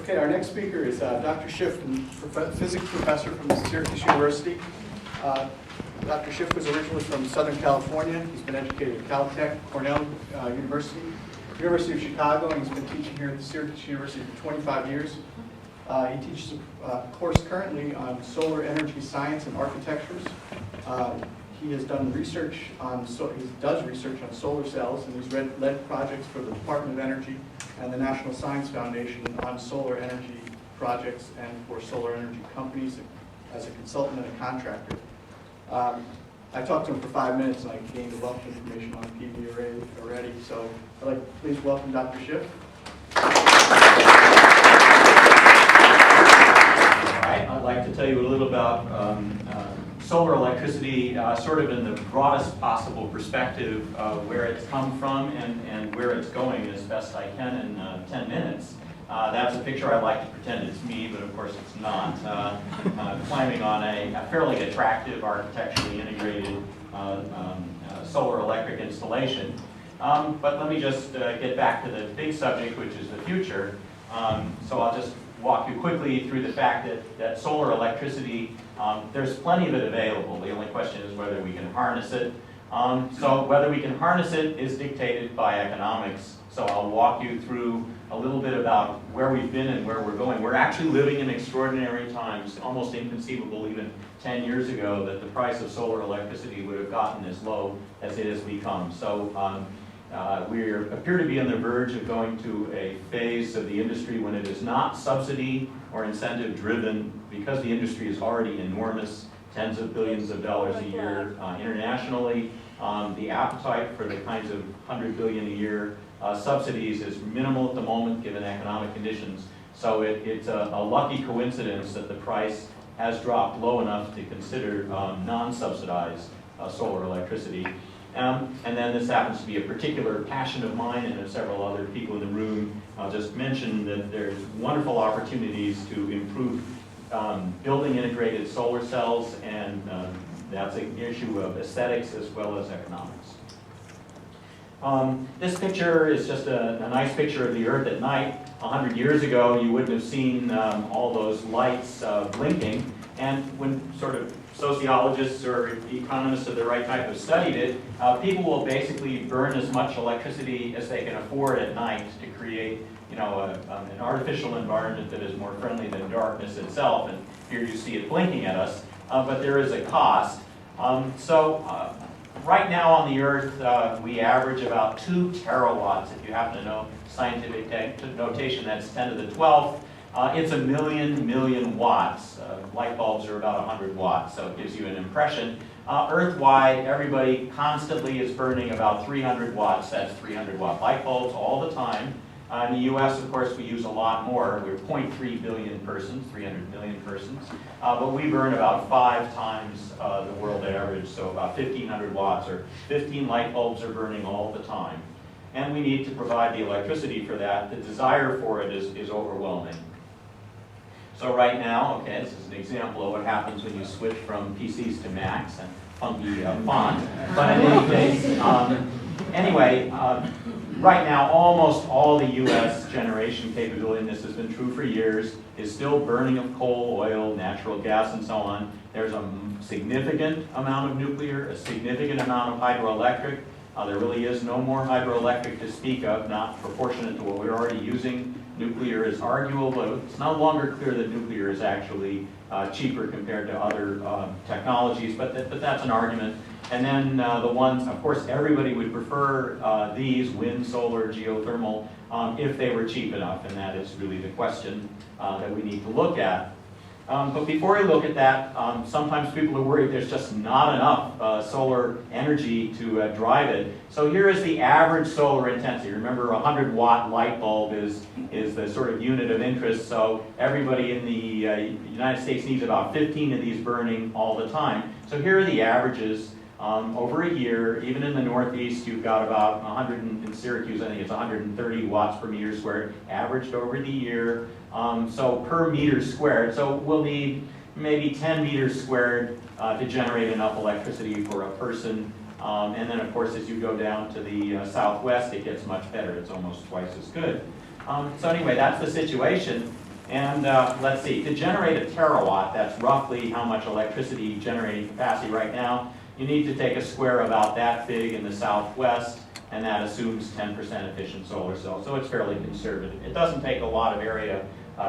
Okay, our next speaker is Dr. Schiff, physics professor from Syracuse University. Dr. Schiff was originally from Southern California. He's been educated at Caltech, Cornell University, University of Chicago, and he's been teaching here at the Syracuse University for 25 years. He teaches a course currently on solar energy science and architectures. He has done research on, he does research on solar cells, and he's led projects for the Department of Energy and the National Science Foundation on solar energy projects and for solar energy companies as a consultant and a contractor. I talked to him for 5 minutes and I gained a wealth of information on PV already. So I'd like to please welcome Dr. Schiff. I'd like to tell you a little about solar electricity, sort of in the broadest possible perspective, where it's come from and where it's going as best I can in 10 minutes. That's a picture I like to pretend it's me, but of course it's not. Climbing on a fairly attractive, architecturally integrated solar electric installation. But let me just get back to the big subject, which is the future. So I'll just walk you quickly through the fact that solar electricity, there's plenty of it available. The only question is whether we can harness it. So whether we can harness it is dictated by economics. So I'll walk you through a little bit about where we've been and where we're going. We're actually living in extraordinary times, almost inconceivable even 10 years ago that the price of solar electricity would have gotten as low as it has become. So we appear to be on the verge of going to a phase of the industry when it is not subsidy or incentive driven, because the industry is already enormous, tens of billions of dollars a year internationally. The appetite for the kinds of 100 billion a year subsidies is minimal at the moment given economic conditions. So it's a lucky coincidence that the price has dropped low enough to consider non-subsidized solar electricity. And then this happens to be a particular passion of mine and of several other people in the room. I'll just mention that there's wonderful opportunities to improve building integrated solar cells, and that's an issue of aesthetics as well as economics. This picture is just a nice picture of the Earth at night. 100 years ago, you wouldn't have seen all those lights blinking, and when sort of sociologists or economists of the right type have studied it, people will basically burn as much electricity as they can afford at night to create, an artificial environment that is more friendly than darkness itself. And here you see it blinking at us, but there is a cost. Right now on the Earth, we average about 2 terawatts. If you happen to know scientific notation, that's 10 to the 12th. It's a million watts. Light bulbs are about 100 watts, so it gives you an impression. Earth-wide, everybody constantly is burning about 300 watts. That's 300-watt light bulbs all the time. In the U.S., of course, we use a lot more. We're 0.3 billion persons, 300 million persons. But we burn about 5 times the world average, so about 1,500 watts, or 15 light bulbs are burning all the time. And we need to provide the electricity for that. The desire for it is overwhelming. So right now, okay, this is an example of what happens when you switch from PCs to Macs and funky font. But in any case, right now, almost all the U.S. generation capability, and this has been true for years, is still burning of coal, oil, natural gas, and so on. There's a significant amount of nuclear, a significant amount of hydroelectric. There really is no more hydroelectric to speak of, not proportionate to what we're already using. Nuclear is arguable, but it's no longer clear that nuclear is actually cheaper compared to other technologies, but that's an argument. And then the ones, of course, everybody would prefer these, wind, solar, geothermal, if they were cheap enough, and that is really the question that we need to look at. But before I look at that, sometimes people are worried there's just not enough solar energy to drive it. So here is the average solar intensity. Remember, a 100-watt light bulb is the sort of unit of interest. So everybody in the United States needs about 15 of these burning all the time. So here are the averages over a year. Even in the Northeast, you've got about 100, in Syracuse, I think it's 130 watts per meter squared, averaged over the year. So per meter squared, so we'll need maybe 10 meters squared to generate enough electricity for a person. And then, of course, as you go down to the southwest, it gets much better. It's almost twice as good. So anyway, that's the situation. And let's see, to generate a terawatt, that's roughly how much electricity generating capacity right now, you need to take a square about that big in the southwest, and that assumes 10% efficient solar cells, so it's fairly conservative. It doesn't take a lot of area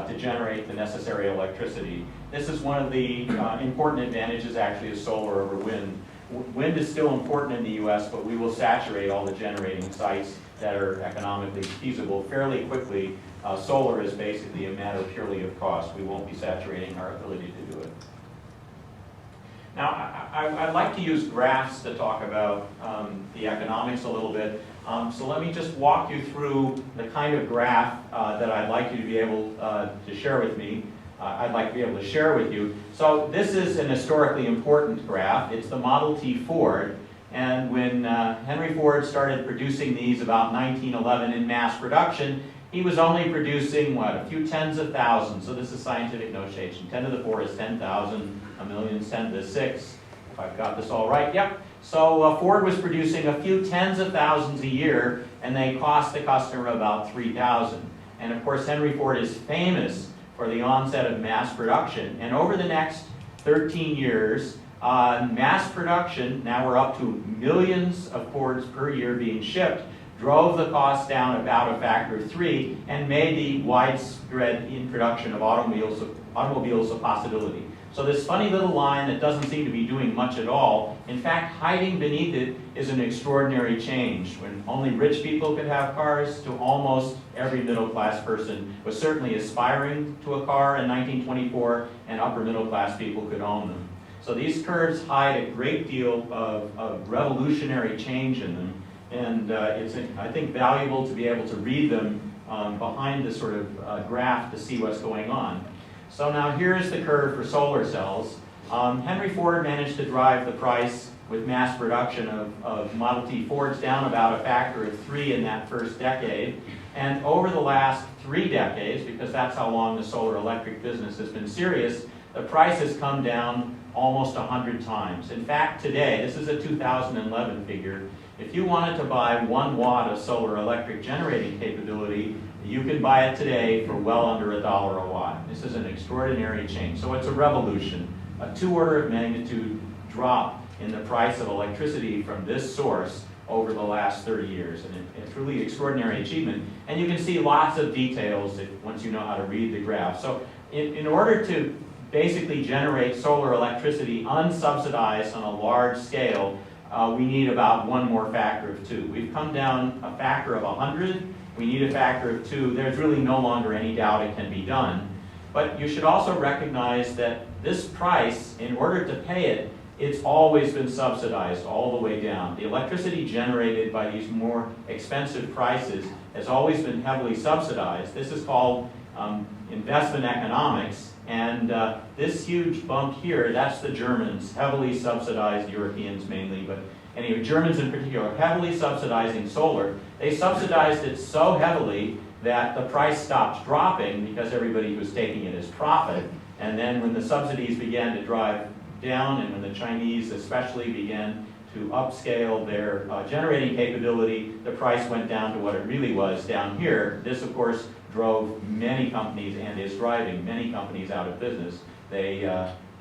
to generate the necessary electricity. This is one of the important advantages actually of solar over wind. Wind is still important in the US, but we will saturate all the generating sites that are economically feasible fairly quickly. Solar is basically a matter purely of cost. We won't be saturating our ability to do it. Now, I'd like to use graphs to talk about the economics a little bit. So let me just walk you through the kind of graph that I'd like you to be able to share with me. I'd like to be able to share with you. So this is an historically important graph. It's the Model T Ford. And when Henry Ford started producing these about 1911 in mass production, he was only producing, what, a few tens of thousands. So this is scientific notation. 10 to the 4 is 10,000. A million is 10 to the 6. If I've got this all right, yep. So Ford was producing a few tens of thousands a year, and they cost the customer about $3,000. And of course, Henry Ford is famous for the onset of mass production. And over the next 13 years, mass production, now we're up to millions of Fords per year being shipped, drove the cost down about a factor of 3 and made the widespread introduction of automobiles a possibility. So this funny little line that doesn't seem to be doing much at all, in fact, hiding beneath it is an extraordinary change. When only rich people could have cars, to almost every middle-class person was certainly aspiring to a car in 1924, and upper middle-class people could own them. So these curves hide a great deal of revolutionary change in them, and it's, I think, valuable to be able to read them behind this sort of graph to see what's going on. So now here's the curve for solar cells. Henry Ford managed to drive the price with mass production of Model T Fords down about a factor of 3 in that first decade. And over the last 3 decades, because that's how long the solar electric business has been serious, the price has come down almost 100 times. In fact, today, this is a 2011 figure, if you wanted to buy 1 watt of solar electric generating capability, you can buy it today for well under $1 a watt. This is an extraordinary change. So it's a revolution, a 2 order of magnitude drop in the price of electricity from this source over the last 30 years. And it's really an extraordinary achievement. And you can see lots of details once you know how to read the graph. So in order to basically generate solar electricity unsubsidized on a large scale, we need about 1 more factor of 2. We've come down a factor of 100. We need a factor of 2. There's really no longer any doubt it can be done. But you should also recognize that this price, in order to pay it, it's always been subsidized all the way down. The electricity generated by these more expensive prices has always been heavily subsidized. This is called investment economics. And this huge bump here, that's the Germans, heavily subsidized, Europeans mainly, but anyway, Germans in particular, heavily subsidizing solar. They subsidized it so heavily that the price stopped dropping because everybody was taking it as profit. And then when the subsidies began to drive down, and when the Chinese especially began to upscale their generating capability, the price went down to what it really was down here. This, of course, drove many companies, and is driving many companies out of business. They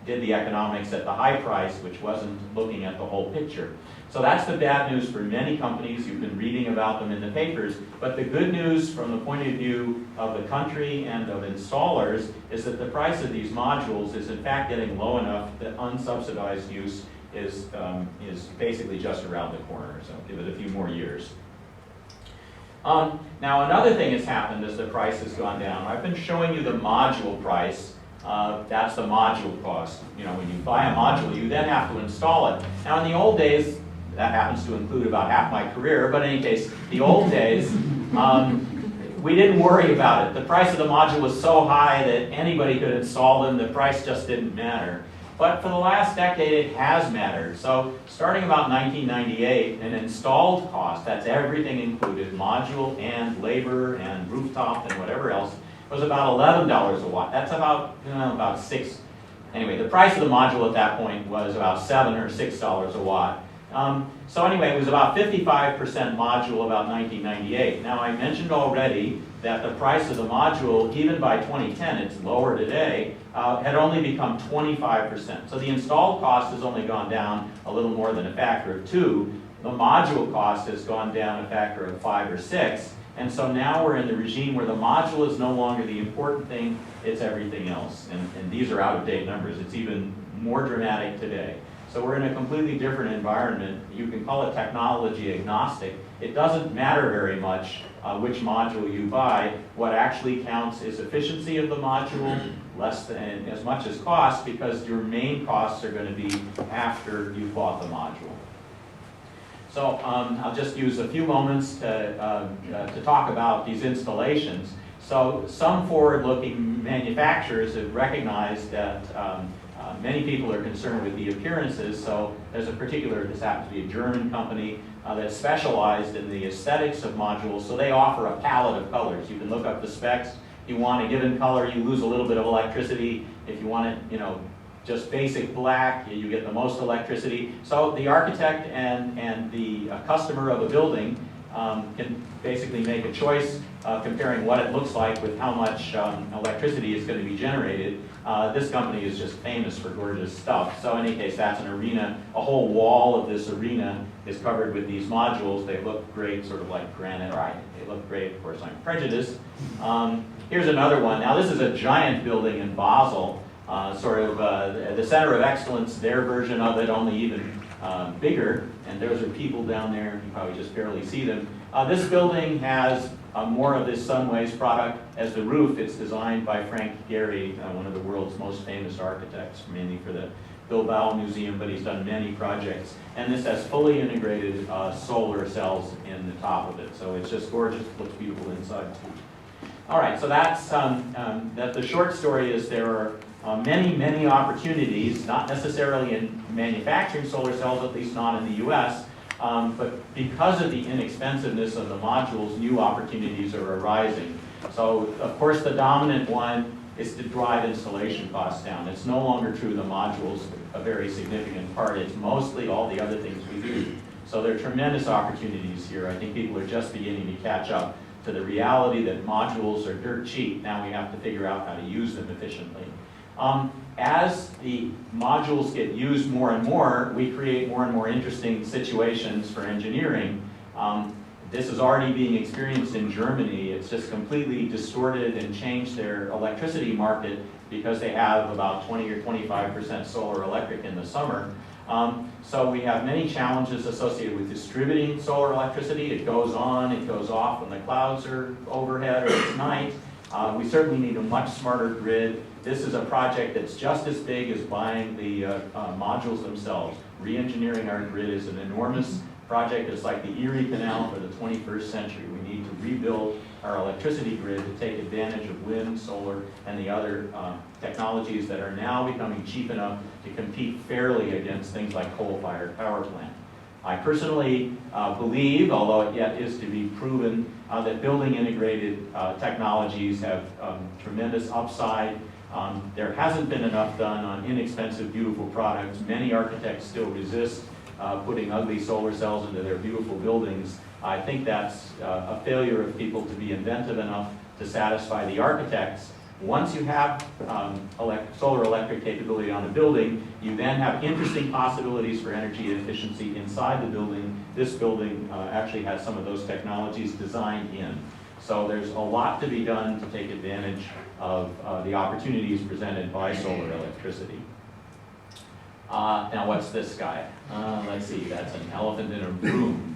did the economics at the high price, which wasn't looking at the whole picture. So that's the bad news for many companies. You've been reading about them in the papers. But the good news from the point of view of the country and of installers is that the price of these modules is in fact getting low enough that unsubsidized use is basically just around the corner. So give it a few more years. Now another thing has happened as the price has gone down. I've been showing you the module price. That's the module cost. You know, when you buy a module, you then have to install it. Now in the old days, that happens to include about half my career, but in any case, the old days, we didn't worry about it. The price of the module was so high that anybody could install them. The price just didn't matter. But for the last decade, it has mattered. So starting about 1998, an installed cost, that's everything included, module and labor and rooftop and whatever else, was about $11 a watt. That's about 6. Anyway, the price of the module at that point was about $7 or $6 a watt. So anyway, it was about 55% module about 1998. Now I mentioned already that the price of the module, even by 2010, it's lower today, had only become 25%. So the installed cost has only gone down a little more than a factor of 2. The module cost has gone down a factor of 5 or 6. And so now we're in the regime where the module is no longer the important thing, it's everything else. And these are out-of-date numbers. It's even more dramatic today. So we're in a completely different environment. You can call it technology agnostic. It doesn't matter very much which module you buy. What actually counts is efficiency of the module, less than as much as cost, because your main costs are going to be after you've bought the module. So I'll just use a few moments to talk about these installations. So some forward-looking manufacturers have recognized that many people are concerned with the appearances. So there's a particular, this happens to be a German company that's specialized in the aesthetics of modules. So they offer a palette of colors. You can look up the specs. If you want a given color, you lose a little bit of electricity. If you want it, just basic black, you get the most electricity. So the architect and the customer of a building can basically make a choice comparing what it looks like with how much electricity is going to be generated. This company is just famous for gorgeous stuff. So in any case, that's an arena. A whole wall of this arena is covered with these modules. They look great, sort of like granite. Right? They look great. Of course, I'm prejudiced. Here's another one. Now, this is a giant building in Basel. The Center of Excellence, their version of it, only even bigger, and those are people down there, you probably just barely see them. This building has more of this Sunways product as the roof. It's designed by Frank Gehry, one of the world's most famous architects, mainly for the Bilbao Museum, but he's done many projects. And this has fully integrated solar cells in the top of it, so it's just gorgeous, looks beautiful inside too. All right, so that's the short story is there are many opportunities, not necessarily in manufacturing solar cells, at least not in the US, but because of the inexpensiveness of the modules, new opportunities are arising. So, of course, the dominant one is to drive installation costs down. It's no longer true the module's a very significant part. It's mostly all the other things we do. So there are tremendous opportunities here. I think people are just beginning to catch up to the reality that modules are dirt cheap. Now we have to figure out how to use them efficiently. As the modules get used more and more, we create more and more interesting situations for engineering. This is already being experienced in Germany. It's just completely distorted and changed their electricity market because they have about 20 or 25% solar electric in the summer. So we have many challenges associated with distributing solar electricity. It goes on, it goes off when the clouds are overhead or it's night. We certainly need a much smarter grid. This is a project that's just as big as buying the modules themselves. Re-engineering our grid is an enormous project. It's like the Erie Canal for the 21st century. We need to rebuild our electricity grid to take advantage of wind, solar, and the other technologies that are now becoming cheap enough to compete fairly against things like coal-fired power plant. I personally believe, although it yet is to be proven, that building integrated technologies have tremendous upside. There hasn't been enough done on inexpensive, beautiful products. Many architects still resist putting ugly solar cells into their beautiful buildings. I think that's a failure of people to be inventive enough to satisfy the architects. Once you have solar electric capability on a building, you then have interesting possibilities for energy efficiency inside the building. This building actually has some of those technologies designed in. So there's a lot to be done to take advantage of the opportunities presented by solar electricity. Now what's this guy? Let's see, that's an elephant in a room.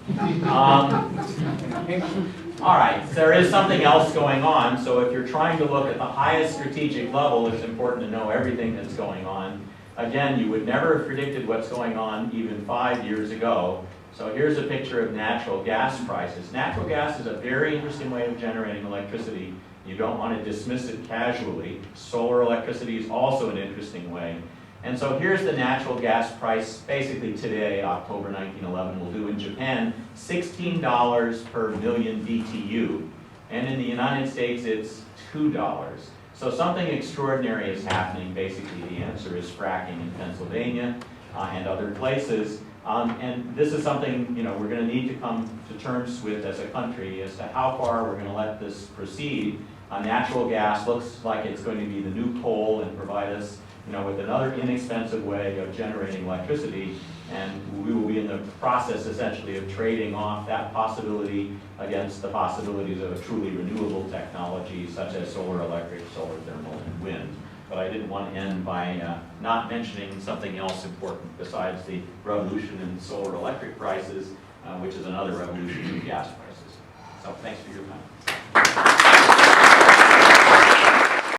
All right, there is something else going on. So if you're trying to look at the highest strategic level, it's important to know everything that's going on. Again, you would never have predicted what's going on even 5 years ago. So here's a picture of natural gas prices. Natural gas is a very interesting way of generating electricity. You don't want to dismiss it casually. Solar electricity is also an interesting way. And so here's the natural gas price, basically today, October 1911, will do in Japan, $16 per million BTU. And in the United States, it's $2. So something extraordinary is happening. Basically, the answer is fracking in Pennsylvania and other places. And this is something, we're going to need to come to terms with as a country as to how far we're going to let this proceed. Natural gas looks like it's going to be the new coal and provide us, with another inexpensive way of generating electricity. And we will be in the process essentially of trading off that possibility against the possibilities of a truly renewable technology such as solar electric, solar thermal, and wind. But I didn't want to end by not mentioning something else important besides the revolution in solar electric prices, which is another revolution in gas prices. So thanks for your time.